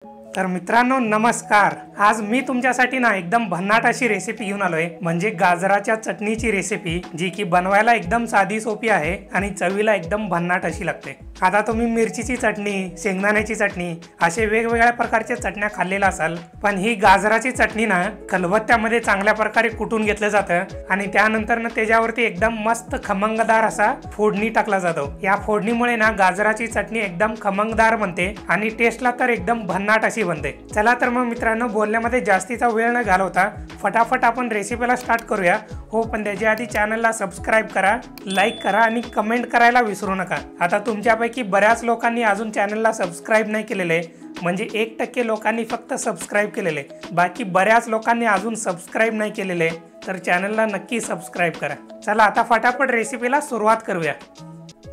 तर मित्रांनो नमस्कार। आज मी तुमच्यासाठी ना एकदम भन्नाट अशी रेसिपी घेऊन आलोय, म्हणजे गाजराच्या चटणीची रेसिपी, जी की बनवायला एकदम साधी सोपी आहे आणि चवीला एकदम भन्नाट अशी लागते। आता तुम्ही मिरचीची चटणी, शेंगदाण्याची चटणी असे वेगवेगळ्या प्रकारच्या चटण्या खाल्लेला असाल, पण ही गाजराची चटणी ना खलबत्त्यामध्ये चांगल्या प्रकारे कुटून घेतलं जातं आणि त्यानंतर ना त्याच्यावरती एकदम मस्त खमंगदार असा फोडणी टाकला जातो। या फोडणीमुळे ना गाजराची चटणी एकदम खमंगदार बनते आणि टेस्टला तर एकदम भन्नाट अशी बनते। चला तर मग मित्रांनो, बोलण्यामध्ये जास्तीचा वेळ न घालवता फटाफट आपण रेसिपीला स्टार्ट करूया। हो, पण त्याच्या आधी चॅनलला सबस्क्राइब करा, लाईक करा आणि कमेंट करायला विसरू नका। आता तुमच्यापैकी बऱ्याच लोकांनी अजून चॅनलला सबस्क्राइब नाही केलेले, म्हणजे 1% लोकांनी फक्त सबस्क्राइब केलेले, बाकी बऱ्याच लोकांनी अजून सबस्क्राइब नाही केलेले, तर चॅनलला नक्की सबस्क्राइब करा। चला आता फटाफट रेसिपीला सुरुवात करूया।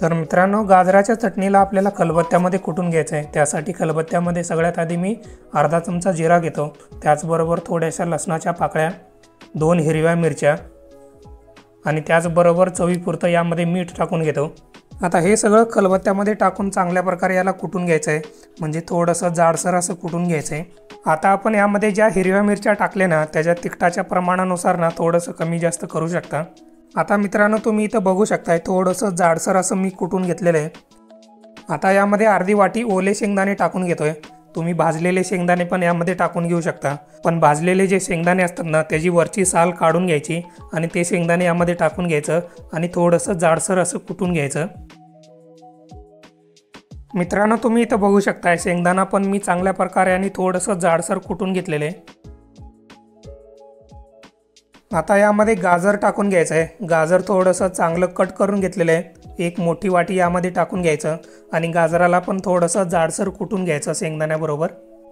तर मित्रांनो, गाजराच्या चटणीला आपल्याला खलबत्त्यामध्ये कुटून घ्यायचं आहे। त्यासाठी खलबत्त्यामध्ये सगळ्यात आधी मी अर्धा चमचा जिरा घेतो, त्याचबरोबर थोड्याशा लसणाच्या पाकळ्या, 2 हिरव्या मिरच्या आणि त्याचबरोबर चवीपुरतं यामध्ये मीठ टाकून घेतो। आता हे सगळं खलबत्त्यामध्ये टाकून चांगल्या प्रकारे याला कुटून घ्यायचं आहे, म्हणजे थोडंसं जाडसर असं कुटून घ्यायचं आहे। आता आपण यामध्ये ज्या हिरव्या मिरच्या टाकले ना, त्याच्या तिखटाच्या प्रमाणानुसार ना थोडंसं कमी जास्त करू शकता। आता मित्रांनो, तुम्ही इथं बघू शकताय थोडंसं जाडसर असं मी कुटून घेतलेलं आहे। आता यामध्ये अर्धी वाटी ओले शेंगदाणे टाकून घेतोय। तुम्ही भाजलेले शेंगदाणे पण यामध्ये टाकून घेऊ शकता, पण भाजलेले जे शेंगदाणे असतात ना त्याची वरची साल काढून घ्यायची आणि ते शेंगदाणे यामध्ये टाकून घ्यायचं आणि थोडंसं जाडसर असं कुटून घ्यायचं। मित्रांनो, तुम्ही इथं बघू शकताय शेंगदाणा पण मी चांगल्या प्रकारे आणि थोडंसं जाडसर कुटून घेतलेले आहे। आता यामध्ये गाजर टाकून घ्यायचं आहे। गाजर थोडंसं चांगलं कट करून घेतलेलं आहे। एक मोठी वाटी यामध्ये टाकून घ्यायचं आणि गाजराला पण थोडंसं जाडसर कुटून घ्यायचं शेंगदाण्याबरोबर।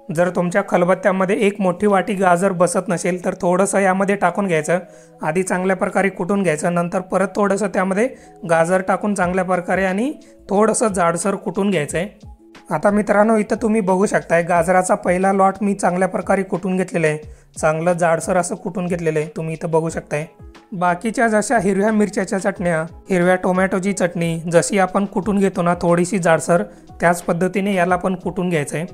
जर तुमच्या खलबत्त्यामध्ये एक मोठी वाटी गाजर बसत नसेल तर थोडंसं यामध्ये टाकून घ्यायचं। आधी चांगल्या प्रकारे कुटून घ्यायचं, नंतर परत थोडंसं त्यामध्ये गाजर टाकून चांगल्या प्रकारे आणि थोडंसं जाडसर कुटून घ्यायचं आहे। आता मित्रांनो, इथं तुम्ही बघू शकताय गाजराचा पहिला लॉट मी चांगल्या प्रकारे कुटून घेतलेला आहे, चांगलं जाडसर असं कुटून घेतलेलं आहे, तुम्ही इथं बघू शकताय। बाकीच्या जशा हिरव्या मिरच्याच्या चटण्या, हिरव्या टोमॅटोची चटणी जशी आपण कुटून घेतो ना थोडीशी जाडसर, त्याच पद्धतीने याला पण कुटून घ्यायचं आहे।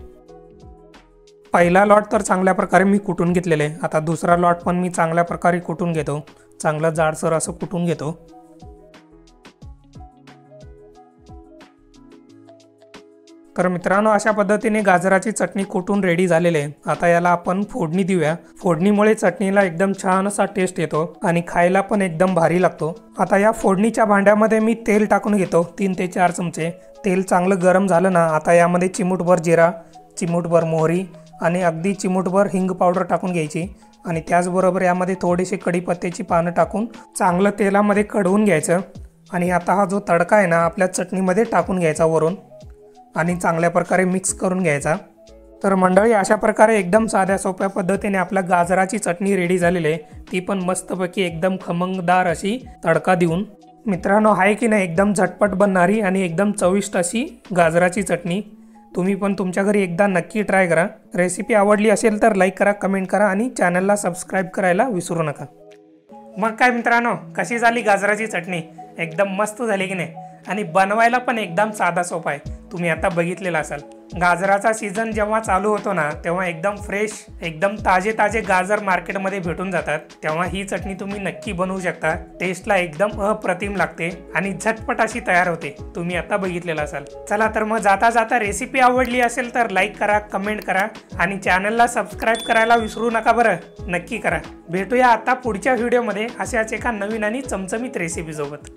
पहिला लॉट तर चांगल्या प्रकारे मी कुटून घेतलेलं आहे। आता दुसरा लॉट पण मी चांगल्या प्रकारे कुटून घेतो, चांगलं जाडसर असं कुटून घेतो। तर मित्रांनो, अशा पद्धतीने गाजराची चटणी कुटून रेडी झालेली आहे। आता याला आपण फोडणी देऊया। फोडणीमुळे चटणीला एकदम छान असा टेस्ट येतो आणि खायला पण एकदम भारी लागतो। आता या फोडणीच्या भांड्यामध्ये मी तेल टाकून घेतो, 3 ते 4 चमचे। तेल चांगलं गरम झालं ना, आता यामध्ये चिमूटभर जिरा, चिमूटभर मोहरी आणि अगदी चिमूटभर हिंग पावडर टाकून घ्यायची आणि त्याचबरोबर यामध्ये थोडेसे कढीपत्त्याची पानं टाकून चांगलं तेलामध्ये कढवून घ्यायचं। आणि आता हा जो तडका आहे ना आपल्या चटणीमध्ये टाकून घ्यायचा वरून आणि चांगल्या प्रकारे मिक्स करून घ्यायचा। तर मंडळी, अशा प्रकारे एकदम साध्या सोप्या पद्धतीने आपल्या गाजराची चटणी रेडी झालेली आहे, ती पण मस्तपैकी एकदम खमंगदार अशी तडका देऊन। मित्रांनो, आहे की नाही एकदम झटपट बनणारी आणि एकदम चविष्ट अशी गाजराची चटणी। तुम्ही पण तुमच्या घरी एकदा नक्की ट्राय करा। रेसिपी आवडली असेल तर लाईक करा, कमेंट करा आणि चॅनलला सबस्क्राइब करायला विसरू नका। मग काय मित्रांनो, कशी झाली गाजराची चटणी? एकदम मस्त झाली की नाही? आणि बनवायला पण एकदम साधा सोपा आहे, तुम्ही आता बघितलेला असाल। गाजराचा सीझन जेव्हा चालू होतो ना, तेव्हा एकदम फ्रेश, एकदम ताजे ताजे गाजर मार्केटमध्ये भेटून जातात, तेव्हा ही चटणी तुम्ही नक्की बनवू शकता। टेस्टला एकदम अप्रतिम लागते आणि झटपट अशी तयार होते, तुम्ही आता बघितलेला असाल। चला तर मग जाता जाता रेसिपी आवडली असेल तर लाईक करा, कमेंट करा आणि चॅनलला सबस्क्राइब करायला विसरू नका बरं, नक्की करा। भेटूया आता पुढच्या व्हिडिओमध्ये अशाच एका नवीन आणि चमचमीत रेसिपी सोबत।